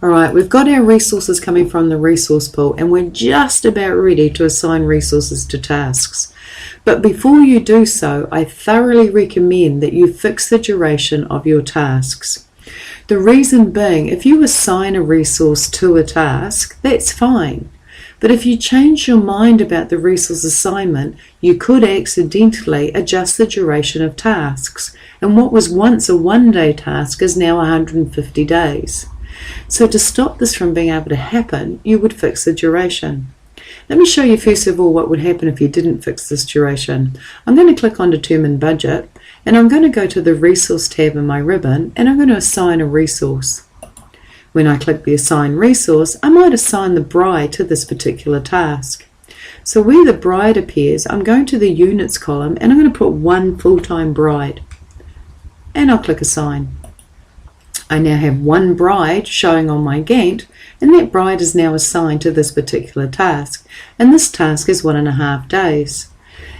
Alright, we've got our resources coming from the resource pool and we're just about ready to assign resources to tasks. But before you do so, I thoroughly recommend that you fix the duration of your tasks. The reason being, if you assign a resource to a task, that's fine. But if you change your mind about the resource assignment, you could accidentally adjust the duration of tasks. And what was once a one-day task is now 150 days. So to stop this from being able to happen, you would fix the duration. Let me show you first of all what would happen if you didn't fix this duration. I'm going to click on Determine Budget and I'm going to go to the Resource tab in my ribbon and I'm going to assign a resource. When I click the Assign Resource, I might assign the bride to this particular task. So where the bride appears, I'm going to the Units column and I'm going to put one full-time bride. And I'll click Assign. I now have one bride showing on my Gantt, and that bride is now assigned to this particular task, and this task is 1.5 days.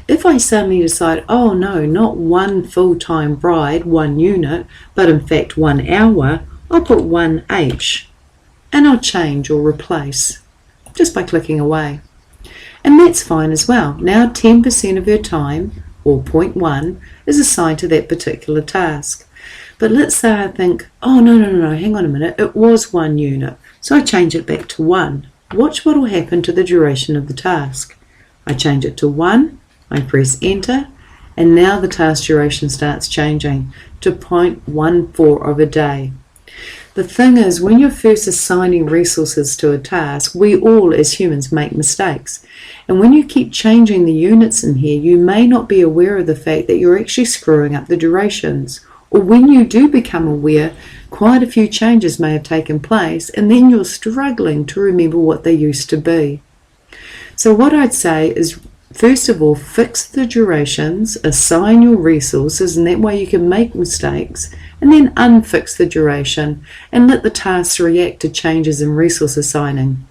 If I suddenly decide, oh no, not one full-time bride, 1 unit, but in fact 1 hour, I'll put 1H, and I'll change or replace just by clicking away. And that's fine as well. Now 10% of your time, or 0.1, is assigned to that particular task. But let's say I think, oh no, hang on a minute, it was 1 unit. So I change it back to 1. Watch what will happen to the duration of the task. I change it to 1, I press enter, and now the task duration starts changing to 0.14 of a day. The thing is, when you're first assigning resources to a task, we all as humans make mistakes. And when you keep changing the units in here, you may not be aware of the fact that you're actually screwing up the durations. Or when you do become aware, quite a few changes may have taken place and then you're struggling to remember what they used to be. So what I'd say is, first of all, fix the durations, assign your resources, and that way you can make mistakes, and then unfix the duration and let the tasks react to changes in resource assigning.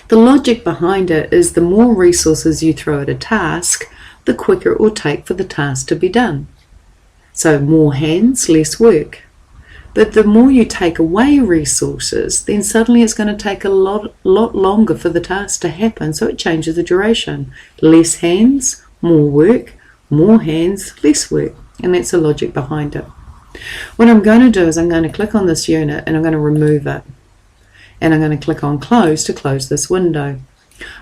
The logic behind it is the more resources you throw at a task, the quicker it will take for the task to be done. So more hands, less work. But the more you take away resources, then suddenly it's going to take a lot longer for the task to happen, so it changes the duration. Less hands, more work, more hands, less work. And that's the logic behind it. What I'm going to do is I'm going to click on this unit and I'm going to remove it. And I'm going to click on Close to close this window.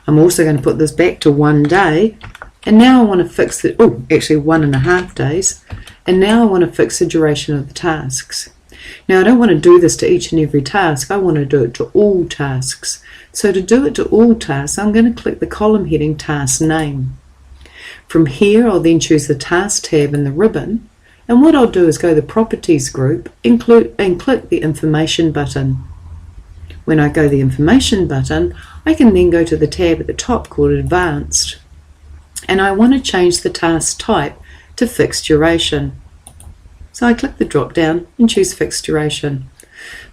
I'm also going to put this back to 1 day. And now I want to fix the, actually 1.5 days. And now I want to fix the duration of the tasks. Now I don't want to do this to each and every task, I want to do it to all tasks. So to do it to all tasks, I'm going to click the column heading Task Name. From here I'll then choose the Task tab in the ribbon, and what I'll do is go to the Properties group and click the Information button. When I go to the Information button, I can then go to the tab at the top called Advanced. And I want to change the task type to Fixed Duration. So I click the drop down and choose Fixed Duration.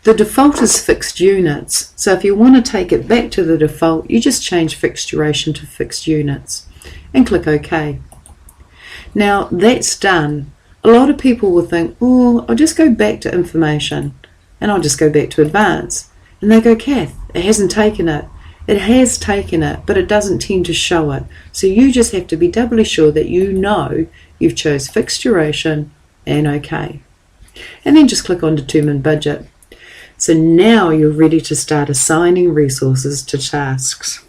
The default is fixed units, so if you want to take it back to the default, you just change Fixed Duration to Fixed Units and click OK. Now that's done. A lot of people will think, oh, I'll just go back to Information and I'll just go back to Advanced. And they go, Kath, it hasn't taken it. It has taken it, but it doesn't tend to show it. So you just have to be doubly sure that you know you've chose Fixed Duration and OK. And then just click on Determine Budget. So now you're ready to start assigning resources to tasks.